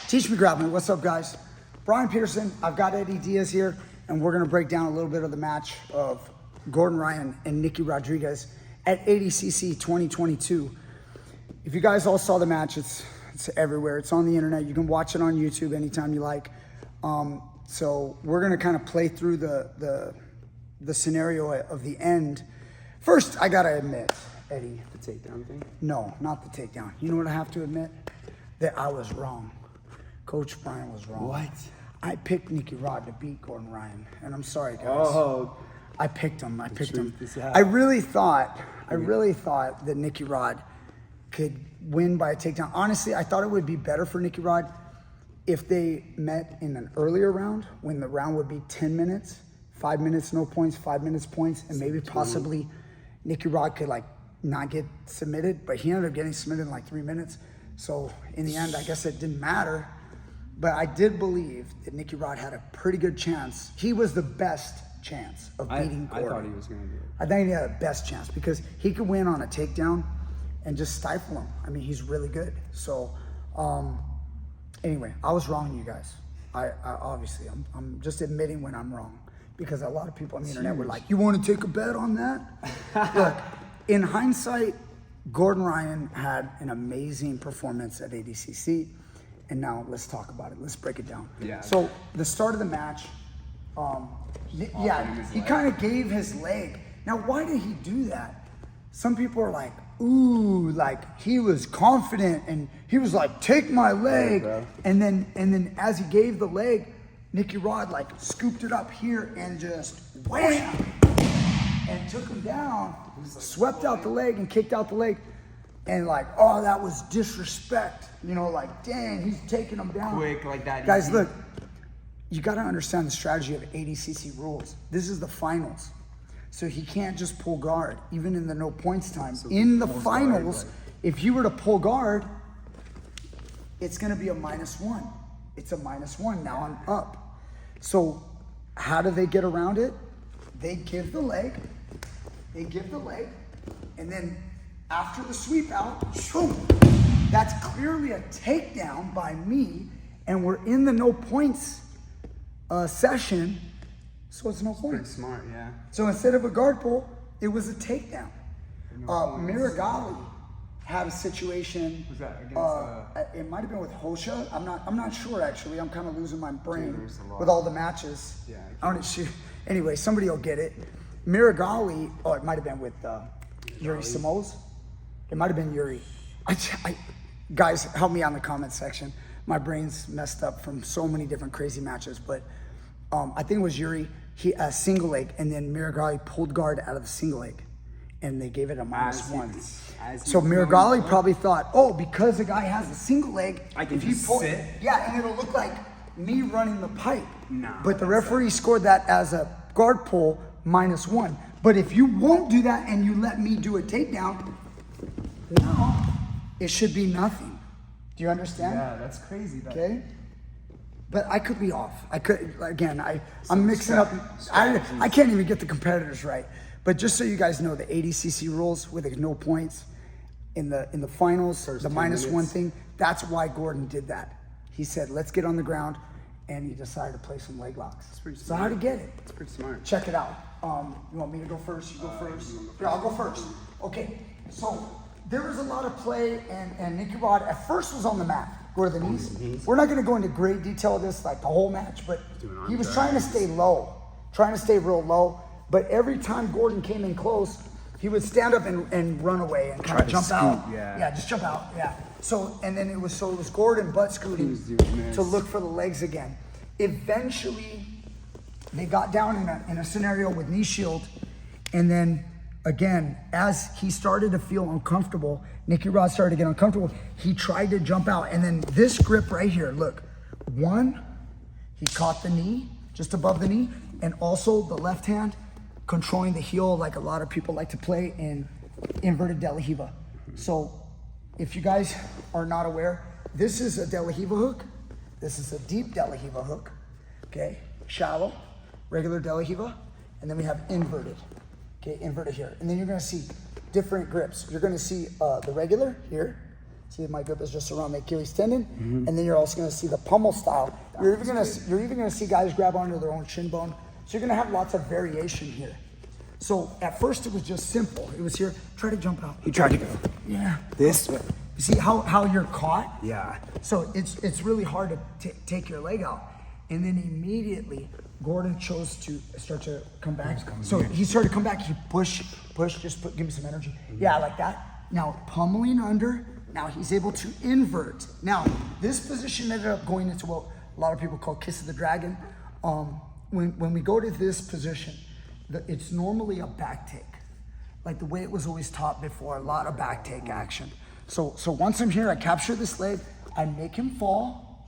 Teach Me Grappling. What's up, guys? Brian Peterson. I've got Eddie Diaz here, and we're going to break down a little bit of the match of Gordon Ryan and Nicky Rodriguez at ADCC 2022. If you guys all saw the match, it's everywhere. It's on the internet. You can watch it on YouTube anytime you like. So we're going to kind of play through the scenario of the end. First, I got to admit, Eddie. The takedown thing? No, not the takedown. You know what I have to admit? That I was wrong. Coach Brian was wrong. What? I picked Nicky Rod to beat Gordon Ryan, and I'm sorry, guys. Oh. I picked him. I really thought that Nicky Rod could win by a takedown. Honestly, I thought it would be better for Nicky Rod if they met in an earlier round, when the round would be 10 minutes, 5 minutes no points, 5 minutes points, and maybe possibly Nicky Rod could not get submitted, but he ended up getting submitted in 3 minutes. So in the end, I guess it didn't matter. But I did believe that Nicky Rod had a pretty good chance. He was the best chance of beating Gordon. I thought he was going to do it. I think he had the best chance because he could win on a takedown and just stifle him. I mean, he's really good. So anyway, I was wrong, you guys. I obviously, I'm just admitting when I'm wrong, because a lot of people on the internet were like, you want to take a bet on that? Look, in hindsight, Gordon Ryan had an amazing performance at ADCC. And now let's talk about it. Let's break it down. Yeah. So the start of the match, he kind of gave his leg. Now, why did he do that? Some people are like, ooh, he was confident and he was like, take my leg. And then as he gave the leg, Nicky Rod scooped it up here and just wham, and took him down, swept out the leg and kicked out the leg. And oh, that was disrespect. Dang, he's taking him down. Quick, like that. Guys, easy. look, you got to understand the strategy of ADCC rules. This is the finals. So he can't just pull guard, even in the no points time. So in the finals, if you were to pull guard, it's going to be a -1. It's a -1. Now I'm up. So how do they get around it? They give the leg. And then after the sweep out, boom, that's clearly a takedown by me, and we're in the no points session, so it's no points. Pretty smart, yeah. So instead of a guard pull, it was a takedown. Miragali had a situation. Was that against? It might have been with Hosha. I'm not sure actually. I'm kind of losing my brain with all the matches. Yeah. I don't shoot. Anyway, somebody will get it. Miragali. Oh, it might have been with Yuri Simoes. It might have been Yuri. Guys, help me out in the comment section. My brain's messed up from so many different crazy matches, but I think it was Yuri. He single leg, and then Miragali pulled guard out of the single leg, and they gave it a -1. So Miragali probably thought, oh, because the guy has a single leg, I can just sit. Yeah, and it'll look like me running the pipe. No, but the referee scored that as a guard pull -1. But if you won't do that and you let me do a takedown, no, it should be nothing. Do you understand? Yeah, that's crazy. Okay? But I could be off. I'm mixing up. I can't even get the competitors right. But just so you guys know, the ADCC rules with no points in the finals, the -1 thing, that's why Gordon did that. He said, let's get on the ground, and he decided to play some leg locks. That's pretty smart. So how to get it? It's pretty smart. Check it out. You want me to go first? You go first? Yeah, I'll go first. Okay, so there was a lot of play, and Nicky Rod at first was on the mat. Go to the knees. We're not going to go into great detail of this, the whole match, but he was trying to stay low, trying to stay real low. But every time Gordon came in close, he would stand up and run away and kind of jump out. Yeah, just jump out. Yeah. So and then it was Gordon butt scooting to look for the legs again. Eventually, they got down in a scenario with knee shield, and then again, as he started to feel uncomfortable, Nicky Rod started to get uncomfortable. He tried to jump out, and then this grip right here, look, he caught the knee, just above the knee, and also the left hand controlling the heel, like a lot of people like to play in inverted De La Riva. So if you guys are not aware, this is a De La Riva hook. This is a deep De La Riva hook, okay? Shallow, regular De La Riva, and then we have inverted. Okay, inverted here. And then you're gonna see different grips. You're gonna see the regular here, See, my grip is just around the Achilles tendon, and then you're also going to see the pummel style. You're even going to see guys grab onto their own shin bone. So you're going to have lots of variation here. So at first it was just simple. It was here. Try to jump out. He tried to go. Yeah. This? You see how you're caught? Yeah. So it's really hard to take your leg out. And then immediately Gordon chose to start to come back. So he started to come back. He push, give me some energy. Yeah, like that. Now pummeling under. Now he's able to invert. Now this position ended up going into what a lot of people call kiss of the dragon. When we go to this position, it's normally a back take. Like the way it was always taught before, a lot of back take action. So once I'm here, I capture this leg, I make him fall,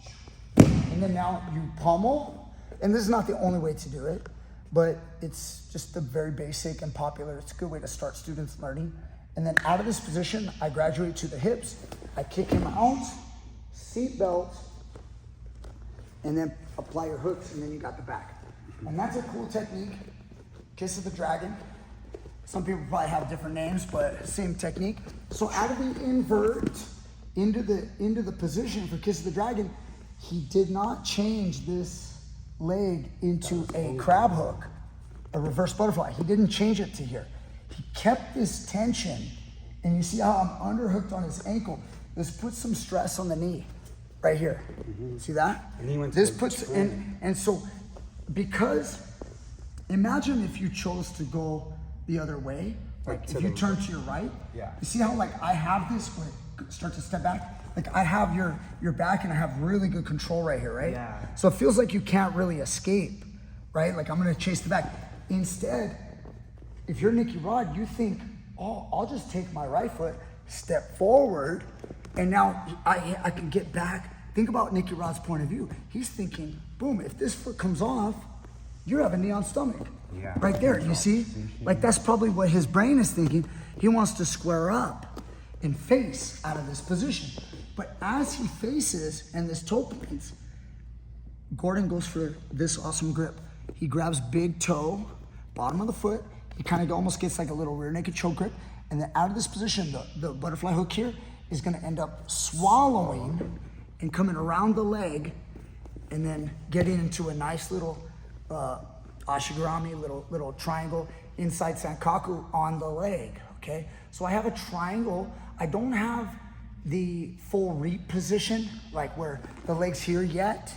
and then now you pummel. And this is not the only way to do it, but it's just a very basic and popular, it's a good way to start students learning. And then out of this position, I graduate to the hips, I kick him out, seat belt, and then apply your hooks, and then you got the back. And that's a cool technique, kiss of the dragon. Some people probably have different names, but same technique. So out of the invert into the position for kiss of the dragon, he did not change this leg into a crab hook, a reverse butterfly. He didn't change it to here. He kept this tension, and you see how I'm underhooked on his ankle. This puts some stress on the knee, right here. See that? And he went this puts in, and so because imagine if you chose to go the other way, like if you turn to your right. Yeah. You see how like I have this when it starts to step back? Like I have your back and I have really good control right here, right? Yeah. So it feels like you can't really escape, right? Like I'm gonna chase the back. Instead, if you're Nicky Rod, you think, oh, I'll just take my right foot, step forward, and now I can get back. Think about Nicky Rod's point of view. He's thinking, boom, if this foot comes off, you're having knee on stomach. Yeah. Right there, you see? Like that's probably what his brain is thinking. He wants to square up and face out of this position. But as he faces and this toe points, Gordon goes for this awesome grip. He grabs big toe, bottom of the foot. He kind of almost gets like a little rear naked choke grip. And then out of this position, the butterfly hook here is gonna end up swallowing and coming around the leg and then getting into a nice little ashigarami, little triangle inside sankaku on the leg, okay? So I have a triangle. I don't have the full reap position, like where the leg's here yet.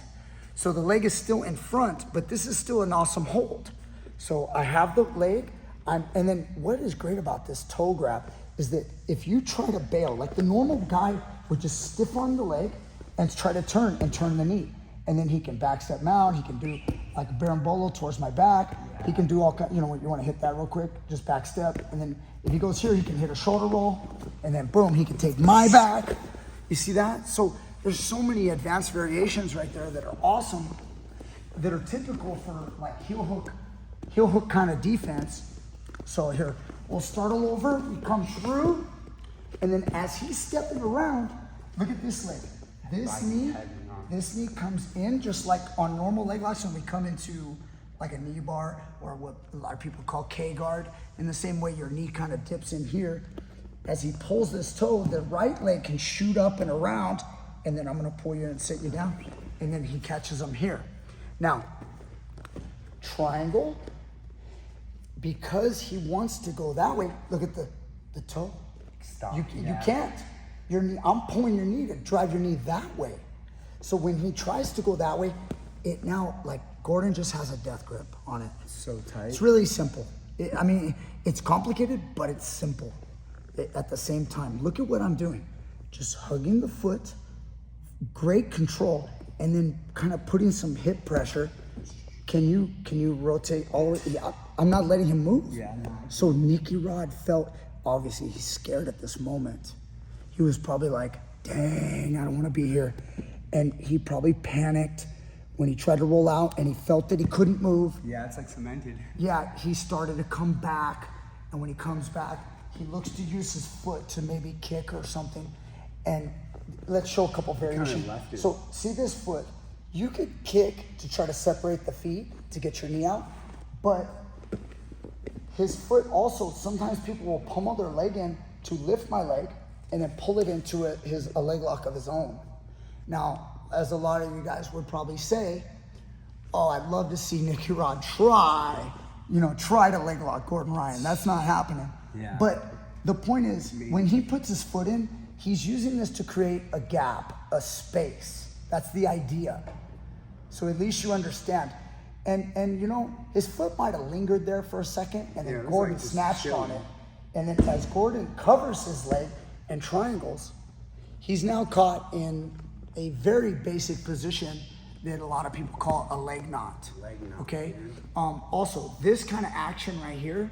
So the leg is still in front, but this is still an awesome hold. So I have the leg, and then what is great about this toe grab is that if you try to bail, like the normal guy would just stiff on the leg and try to turn the knee. And then he can backstep mount, he can do like a berimbolo towards my back. He can do all kind, you know, you want to hit that real quick, just backstep. And then if he goes here, he can hit a shoulder roll. And then boom, he can take my back. You see that? So there's so many advanced variations right there that are awesome, that are typical for like heel hook kind of defense. So here, we'll start all over, we come through, and then as he's stepping around, look at this leg. This knee comes in just like on normal leg locks when we come into like a knee bar or what a lot of people call K-guard. In the same way your knee kind of dips in here. As he pulls this toe, the right leg can shoot up and around, and then I'm gonna pull you in and sit you down, and then he catches them here. Now, triangle, because he wants to go that way, look at the toe. Stop. You can't. Your knee, I'm pulling your knee to drive your knee that way. So when he tries to go that way, it now, like Gordon just has a death grip on it. So tight. It's really simple. It's complicated, but it's simple at the same time. Look at what I'm doing. Just hugging the foot, great control, and then kind of putting some hip pressure. Can you rotate all the way? Yeah, I'm not letting him move. Yeah, no. So Nicky Rod felt, obviously he's scared at this moment. He was probably like, dang, I don't want to be here. And he probably panicked when he tried to roll out and he felt that he couldn't move. Yeah, it's like cemented. Yeah, he started to come back. And when he comes back, he looks to use his foot to maybe kick or something. And let's show a couple variations. So see this foot? You could kick to try to separate the feet to get your knee out. But his foot also, sometimes people will pummel their leg in to lift my leg. and then pull it into a leg lock of his own. Now, as a lot of you guys would probably say, oh, I'd love to see Nicky Rod try to leg lock Gordon Ryan. That's not happening. Yeah. But the point is, when he puts his foot in, he's using this to create a gap, a space. That's the idea. So at least you understand. And you know, his foot might have lingered there for a second, and then Gordon snatched on it. And then as Gordon covers his leg and triangles, he's now caught in a very basic position that a lot of people call a leg knot. Okay? Also, this kind of action right here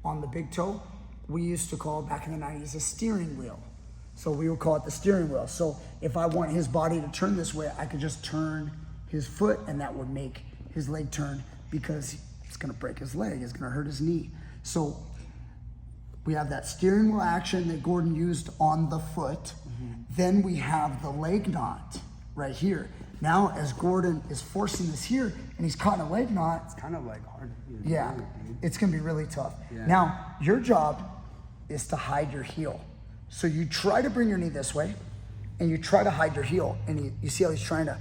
on the big toe, we used to call back in the 90s a steering wheel. So we would call it the steering wheel. So if I want his body to turn this way, I could just turn his foot and that would make his leg turn, because it's gonna break his leg, it's gonna hurt his knee. So we have that steering wheel action that Gordon used on the foot. Then we have the leg knot right here. Now, as Gordon is forcing this here and he's caught in a leg knot, It's kind of like hard. yeah, it's gonna be really tough. Yeah. Now, your job is to hide your heel. So you try to bring your knee this way and you try to hide your heel. And you see how he's trying to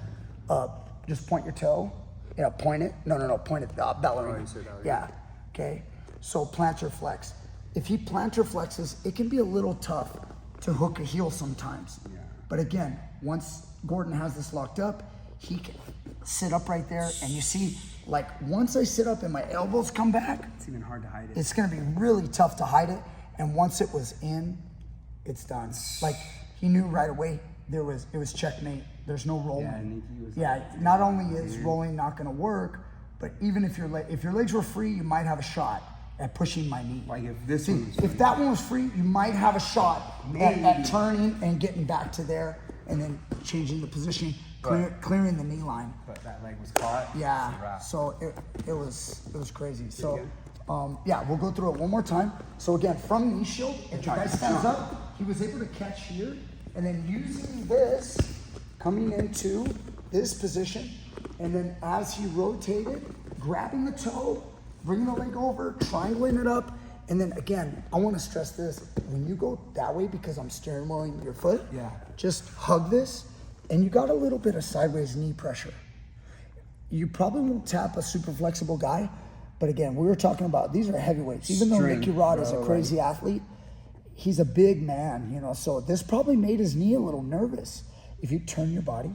just point your toe? Yeah, point it. No, point it, ballerina. Yeah, okay. So plantar flex. If he plantar flexes, it can be a little tough to hook a heel sometimes. Yeah. But again, once Gordon has this locked up, he can sit up right there, and you see, like, once I sit up and my elbows come back, It's even hard to hide it. it's gonna be really tough to hide it. And once it was in, it's done. Like, he knew right away it was checkmate. There's no rolling. Yeah, Nicky was Not only is rolling not gonna work, but even if your legs were free, you might have a shot at pushing my knee. Like if this See, one was if that one was free, you might have a shot at turning and getting back to there, and then changing the position, clearing the knee line. But that leg was caught. Yeah, It's a wrap. so it was crazy. So, we'll go through it one more time. So again, from knee shield, if the guy stands up, he was able to catch here, and then using this, coming into this position, and then as he rotated, grabbing the toe, bringing the leg over, triangling it up, and then again, I want to stress this: when you go that way, because I'm steering wheeling your foot, just hug this, and you got a little bit of sideways knee pressure. You probably won't tap a super flexible guy, but again, we were talking about, these are heavyweights. Even though Strength, Nicky Rod is a bro, crazy athlete, he's a big man, you know, so this probably made his knee a little nervous. If you turn your body,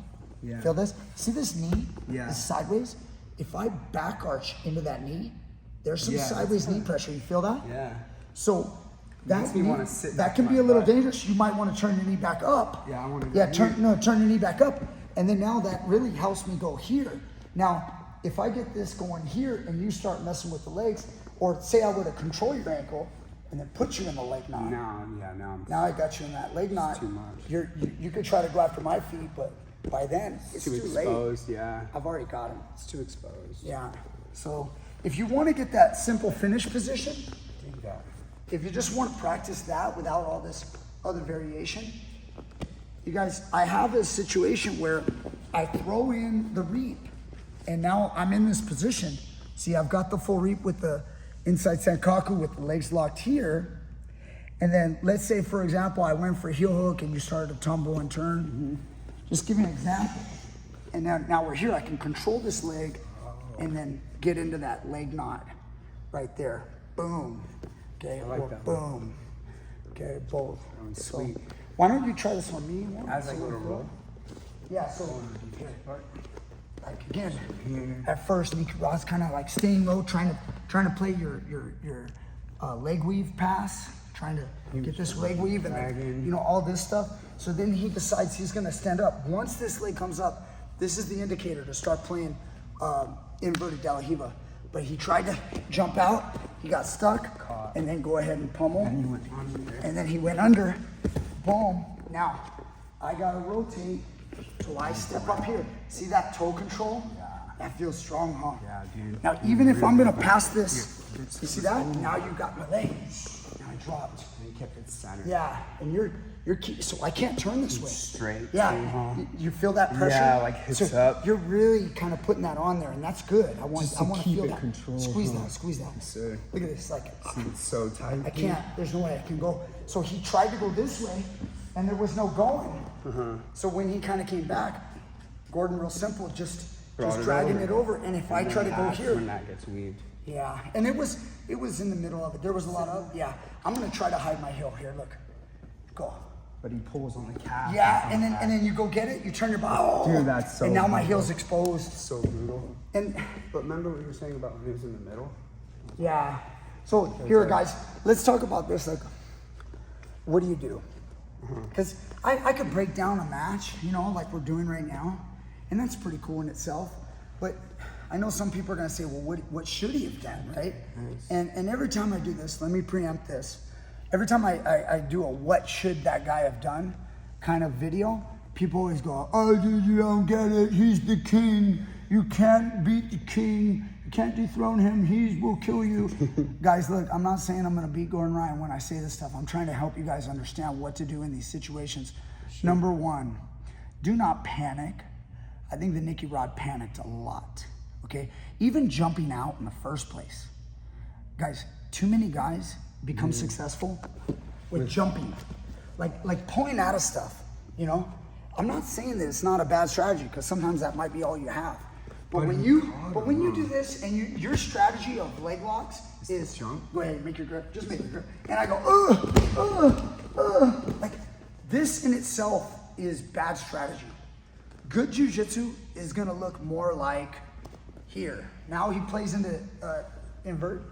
feel this? See this knee is sideways? If I back arch into that knee, there's some sideways knee pressure. You feel that? Yeah. So Makes me wanna sit that back can on be my a little butt. dangerous. You might want to turn your knee back up. Yeah, I wanna go Yeah, turn your knee back up. And then now that really helps me go here. Now, if I get this going here and you start messing with the legs, or say I were to control your ankle and then put you in the leg knot. Now I'm Now I got you in that leg knot. too much. You could try to go after my feet, but by then it's too too exposed. late. Yeah. I've already got him. It's too exposed. Yeah. So if you want to get that simple finish position, Do that. if you just want to practice that without all this other variation, you guys, I have a situation where I throw in the reap, and now I'm in this position. See, I've got the full reap with the inside sankaku with the legs locked here. And then let's say, for example, I went for a heel hook and you started to tumble and turn. Just give you an example. And now we're here. I can control this leg and then get into that leg knot right there. Boom. Okay, I like or that boom. Okay, both. Sounds So, sweet. why don't you try this on me? As I go to roll. Yeah, so like again, at first Nicky Rod's kind of like staying low, trying to play your leg weave pass, trying to get this leg weave and then, all this stuff. So then he decides he's gonna stand up. Once this leg comes up, this is the indicator to start playing inverted De La Riva. But he tried to jump out, he got stuck, and then go ahead and pummel. And then he went under, boom. Now, I gotta rotate till I step up here. See that toe control? Yeah. That feels strong, huh? Yeah, dude. Now, even if I'm gonna pass this, you see that? Now you got my leg. Now I dropped. And you kept it centered. Yeah, and you're so I can't turn this way. Straight. Yeah, too, huh? you feel that pressure? Yeah, like hits so up. You're really kind of putting that on there, and that's good. I want Just to to keep feel it that. controlled, Squeeze huh? that, squeeze that. Sir. Look at this, like It's so tight. I can't. There's no way I can go. So he tried to go this way, and there was no going. So when he kind of came back, Gordon, real simple, just dragging it over. And if I try to go here, when that gets weaved. Yeah, and it was in the middle of it. There was a lot of, I'm gonna try to hide my heel here. Look, go. But he pulls on the calf. Yeah, and then you go get it. You turn your body. Oh, dude, that's so. And now my brutal. heel's exposed. So brutal. And but remember what you were saying about when he was in the middle? yeah. So here, guys, let's talk about this. Like, what do you do? Because I could break down a match, you know, like we're doing right now, and that's pretty cool in itself. But I know some people are gonna say, well, what should he have done, right? Nice. And every time I do this, let me preempt this. Every time I do a what should that guy have done kind of video, people always go, oh, dude, you don't get it. He's the king. You can't beat the king. You can't dethrone him. He will kill you. Guys, look, I'm not saying I'm going to beat Gordon Ryan when I say this stuff. I'm trying to help you guys understand what to do in these situations. Sure. Number one, do not panic. I think the Nicky Rod panicked a lot, okay? Even jumping out in the first place. Guys, too many guys become successful with jumping, like pulling out of stuff, you know? I'm not saying that it's not a bad strategy, because sometimes that might be all you have. But when you do this and your strategy of leg locks is jump. Go ahead, make your grip, just make your grip. And I go, like this in itself is bad strategy. Good jiu-jitsu is gonna look more like here. Now he plays into invert.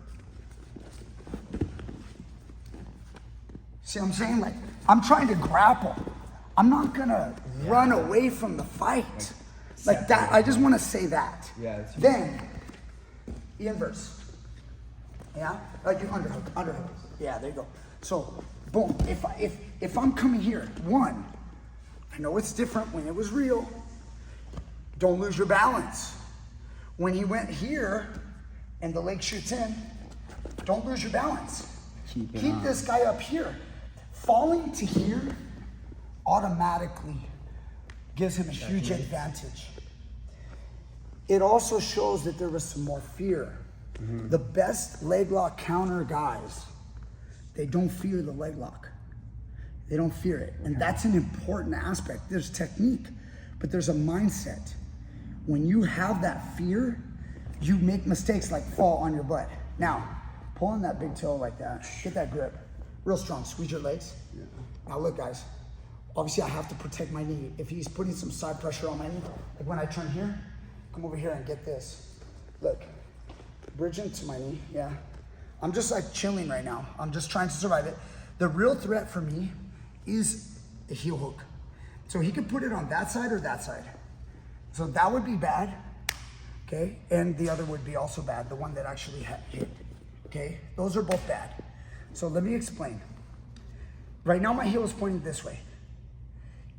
See what I'm saying? Like, I'm trying to grapple. I'm not gonna run away from the fight. Like that, I just wanna say that. Yeah. Then, the inverse. Yeah? Like you underhook. Yeah, there you go. So, boom, if I'm coming here, one, I know it's different when it was real. Don't lose your balance. When he went here and the leg shoots in, don't lose your balance. Keep this guy up here. Falling to here automatically gives him a huge advantage. It also shows that there was some more fear. The best leg lock counter guys, they don't fear the leg lock. They don't fear it. And that's an important aspect. There's technique, but there's a mindset. When you have that fear, you make mistakes like fall on your butt. Now, pull on that big toe like that. Get that grip. Real strong. Squeeze your legs. Yeah. Now look, guys. Obviously, I have to protect my knee. If he's putting some side pressure on my knee, like when I turn here, come over here and get this. Look. Bridge into my knee. Yeah. I'm just like chilling right now. I'm just trying to survive it. The real threat for me is a heel hook. So he could put it on that side or that side. So that would be bad. Okay. And the other would be also bad. The one that actually hit. Okay. Those are both bad. So let me explain. Right now my heel is pointing this way.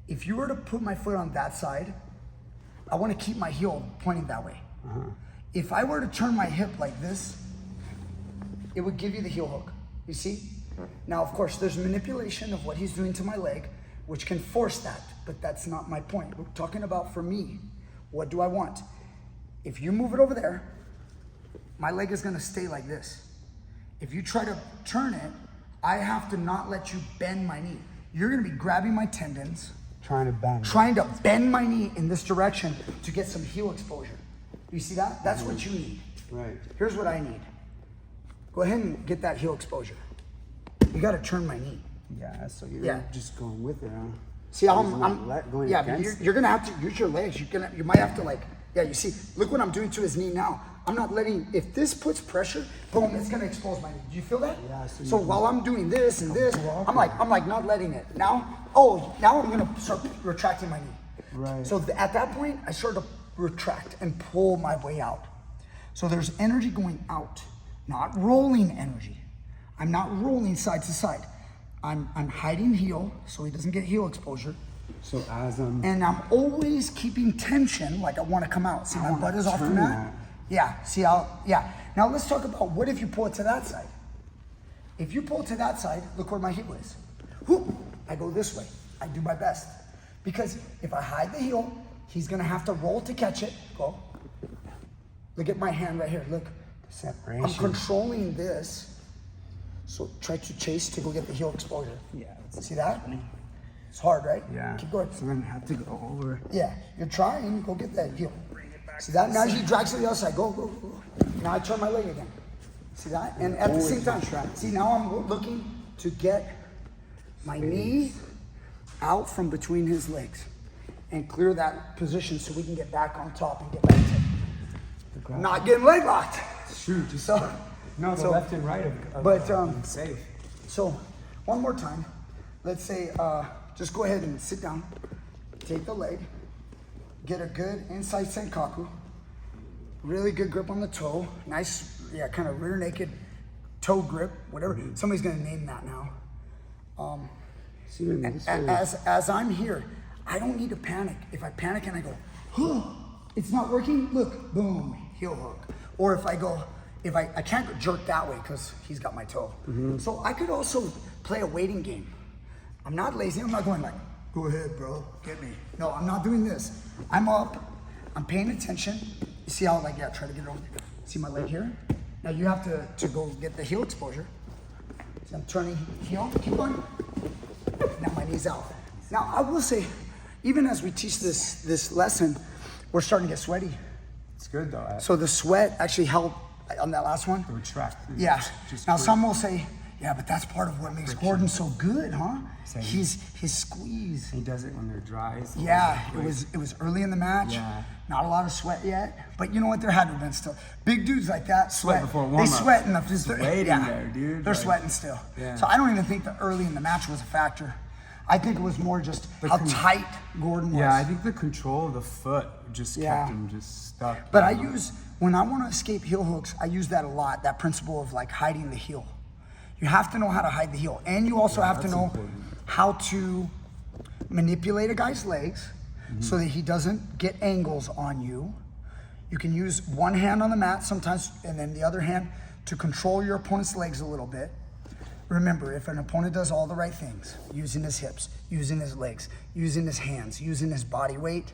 If you were to put my foot on that side, I want to keep my heel pointing that way. If I were to turn my hip like this, it would give you the heel hook. You see? Now, of course, there's manipulation of what he's doing to my leg, which can force that, but that's not my point. We're talking about for me, what do I want? If you move it over there, my leg is going to stay like this. If you try to turn it, I have to not let you bend my knee. You're going to be grabbing my tendons, trying to bend my knee in this direction to get some heel exposure. You see that? That's what you need. Right. Here's what I need. Go ahead and get that heel exposure. You got to turn my knee. Yeah, so you're just going with it, huh? See how you're going to have to use your legs. You might have to you see, look what I'm doing to his knee now. I'm not letting, if this puts pressure, boom, it's going to expose my knee. Do you feel that? Yeah. So while I'm doing this and this, I'm like not letting it. Now I'm going to start retracting my knee. Right. So at that point, I start to retract and pull my way out. So there's energy going out, not rolling energy. I'm not rolling side to side. I'm hiding heel so he doesn't get heel exposure. So and I'm always keeping tension, like I want to come out. See, my butt is off the mat. Yeah, see how, Now let's talk about what if you pull it to that side. If you pull it to that side, look where my heel is. Whoop, I go this way. I do my best. Because if I hide the heel, he's gonna have to roll to catch it. Go. Look at my hand right here, look. Separation. I'm controlling this. So try to chase to go get the heel exposure. Yeah. See that? It's hard, right? Yeah. Keep going. So then I have to go over. Yeah, you're trying. Go get that heel. See that? Now he drags to the other side. Go, go, go. Now I turn my leg again. See that? And at the same time, see now I'm looking to get my knee out from between his legs and clear that position so we can get back on top and get back to not getting leg locked. Shoot, just So, no, the left and right of but safe. so one more time. Let's say just go ahead and sit down. Take the leg. Get a good inside senkaku. Really good grip on the toe. Nice, yeah, kind of rear naked toe grip, whatever. Somebody's gonna name that now. See, this As I'm here, I don't need to panic. If I panic and I go, huh, it's not working, look, boom, heel hook. Or if I go, I can't jerk that way because he's got my toe. So I could also play a waiting game. I'm not lazy, I'm not going like, go ahead, bro, get me. No, I'm not doing this. I'm up, I'm paying attention. You see how, like, yeah, try to get it over there. See my leg here? Now you have to go get the heel exposure. See, I'm turning heel, keep going. Now my knee's out. Now I will say, even as we teach this lesson, we're starting to get sweaty. It's good though. So the sweat actually helped on that last one. To retract. Yeah. Just Now quick. some will say, yeah, but that's part of what makes Friction. Gordon so good, huh? Same. His squeeze. He does it when they're dry. So Yeah, quick. it was early in the match. Yeah. Not a lot of sweat yet, but you know what? There had to have been still big dudes like that sweat. before They warm-up. sweat in the Just waiting there, dude. They're Like, sweating still. yeah. So I don't even think the early in the match was a factor. I think it was more just how tight Gordon was. Yeah, I think the control of the foot just Yeah. kept him just stuck. But I use, when I want to escape heel hooks, I use that a lot, that principle of like hiding the heel. You have to know how to hide the heel. And you also have to that's know important. how to manipulate a guy's legs so that he doesn't get angles on you. You can use one hand on the mat sometimes and then the other hand to control your opponent's legs a little bit. Remember, if an opponent does all the right things, using his hips, using his legs, using his hands, using his body weight,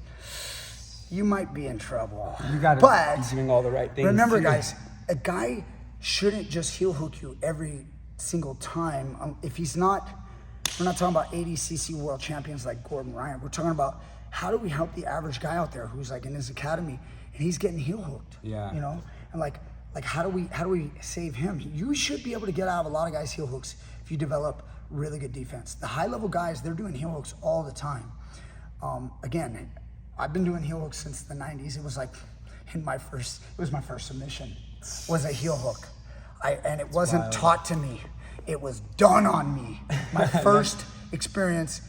you might be in trouble. You gotta But be doing all the right things. remember, too. guys, a guy shouldn't just heel hook you every single time. If he's not, we're not talking about 80cc world champions like Gordon Ryan. We're talking about how do we help the average guy out there who's like in his academy and he's getting heel hooked. Yeah. You know, and like how do we save him? You should be able to get out of a lot of guys' heel hooks if you develop really good defense. The high level guys, they're doing heel hooks all the time. Again, I've been doing heel hooks since the 90s. It was like my first submission was a heel hook. And it wasn't wild. taught to me. It was done on me. My first experience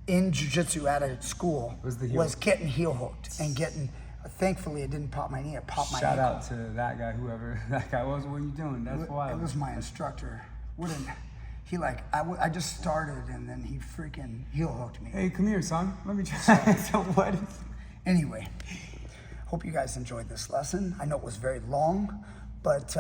in jiu-jitsu at a school was getting heel hooked and getting, thankfully it didn't pop my knee, it popped my Shout ankle. out to that guy, whoever that guy was. What are you doing? That's wild. It was my instructor. I just started and then he freaking heel hooked me. Hey, come here, son. Let me try some what is. Anyway, hope you guys enjoyed this lesson. I know it was very long, but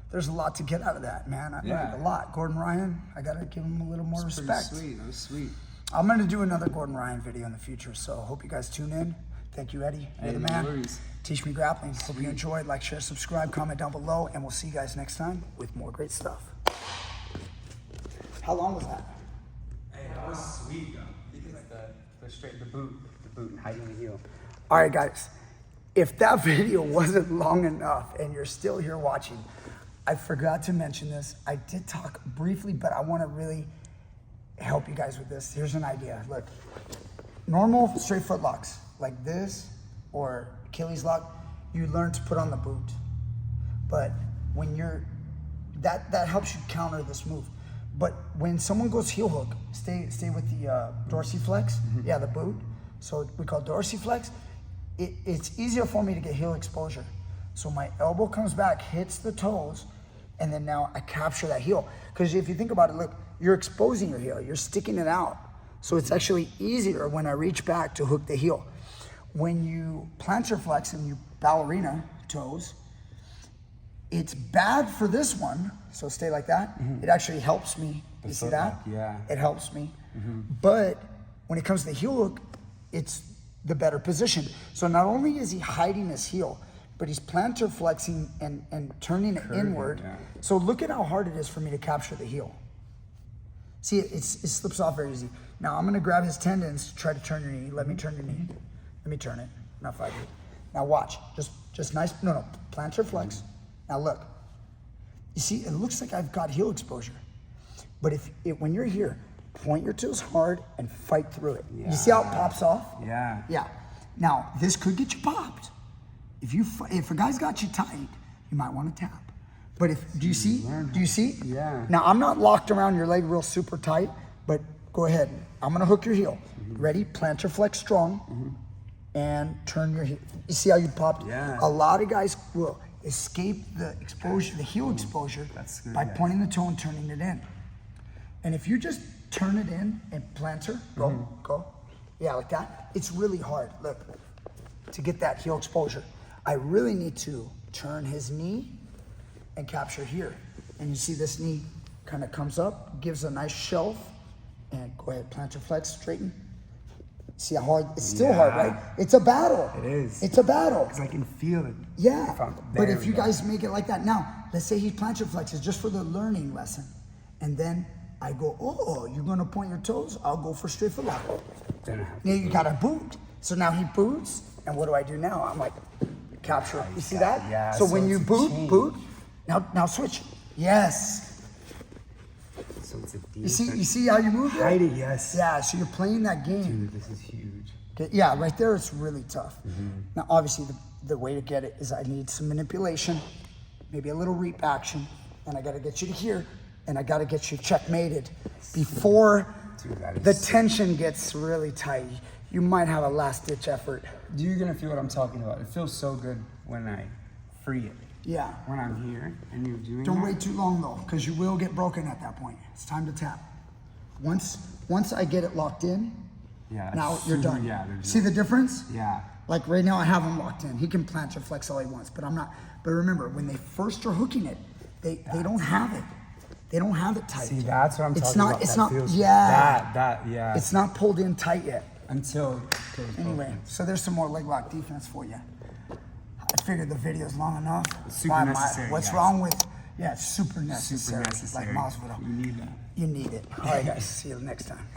there's a lot to get out of that, man. I learned a lot. Gordon Ryan, I gotta give him a little more respect. Sweet, that was sweet. I'm gonna do another Gordon Ryan video in the future, so hope you guys tune in. Thank you, Eddie. You're the no man. worries. Teach Me Grappling. Hope you enjoyed. Like, share, subscribe, comment down below, and we'll see you guys next time with more great stuff. How long was that? Hey, that was sweet, though. Because the boot and hiding the heel. All right, guys. If that video wasn't long enough and you're still here watching, I forgot to mention this. I did talk briefly, but I want to really help you guys with this. Here's an idea. Look, normal straight foot locks like this or Achilles lock, you learn to put on the boot. But when that helps you counter this move. But when someone goes heel hook, stay with the dorsiflex, yeah, the boot. So we call dorsiflex. It's easier for me to get heel exposure. So my elbow comes back, hits the toes, and then now I capture that heel. Because if you think about it, look, you're exposing your heel, you're sticking it out. So it's actually easier when I reach back to hook the heel. When you plantar flex and you ballerina toes, it's bad for this one, so stay like that. It actually helps me. You see that? Yeah. It helps me. But when it comes to the heel hook, it's the better position. So not only is he hiding his heel, but he's plantar flexing and turning it inward. Yeah. So look at how hard it is for me to capture the heel. See, it slips off very easy. Now I'm gonna grab his tendons, try to turn your knee. Let me turn your knee. Let me turn it, not fight it. Now watch, just nice, no, plantar flex. Now look, you see, it looks like I've got heel exposure. But when you're here, point your toes hard and fight through it. Yeah. You see how it pops off? Yeah. Yeah. Now, this could get you popped. If a guy's got you tight, you might want to tap. But do you see? Do you see? Yeah. Now, I'm not locked around your leg real super tight, but go ahead. I'm going to hook your heel. Ready? Plantar flex strong. And turn your heel. You see how you popped? Yeah. A lot of guys will escape the exposure, the heel exposure, by pointing the toe and turning it in. And if you just turn it in and plantar, go. Yeah, like that. It's really hard, look, to get that heel exposure. I really need to turn his knee and capture here. And you see this knee kind of comes up, gives a nice shelf, and go ahead, plantar flex, straighten. See how hard, it's still hard, right? It's a battle. It is. It's a battle. Because I can feel it. Yeah, but if you guys make it like that, now, let's say he plantar flexes just for the learning lesson. And then I go, oh, you're gonna point your toes? I'll go for straight foot lock. Now you gotta boot. So now he boots, and what do I do now? I'm like, capture. You see that? Yeah. So when you boot, now switch. Yes. So it's a deep. You see how you move there? Hide it, yes. Yeah, so you're playing that game. Dude, this is huge. Okay, yeah, right there it's really tough. Now obviously the way to get it is I need some manipulation, maybe a little reap action, and I gotta get you to here, and I gotta get you checkmated before the tension gets really tight. You might have a last ditch effort. You're gonna feel what I'm talking about. It feels so good when I free it. Yeah. When I'm here and you're doing Don't wait too long though, because you will get broken at that point. It's time to tap. Once I get it locked in, now you're done. Yeah, see the difference? Yeah. Like right now I have him locked in. He can plantar flex all he wants, but I'm not. But remember, when they first are hooking it, they don't have it. They don't have it tight. See, that's what I'm talking about. It's not, feels, yeah. It's not pulled in tight yet. Until anyway, so there's some more leg lock defense for you. I figured the video's long enough. Super necessary. What's wrong with? Yeah, it's super necessary. Super necessary. Like Masvidal. You need that. You need it. All right, guys. See you next time.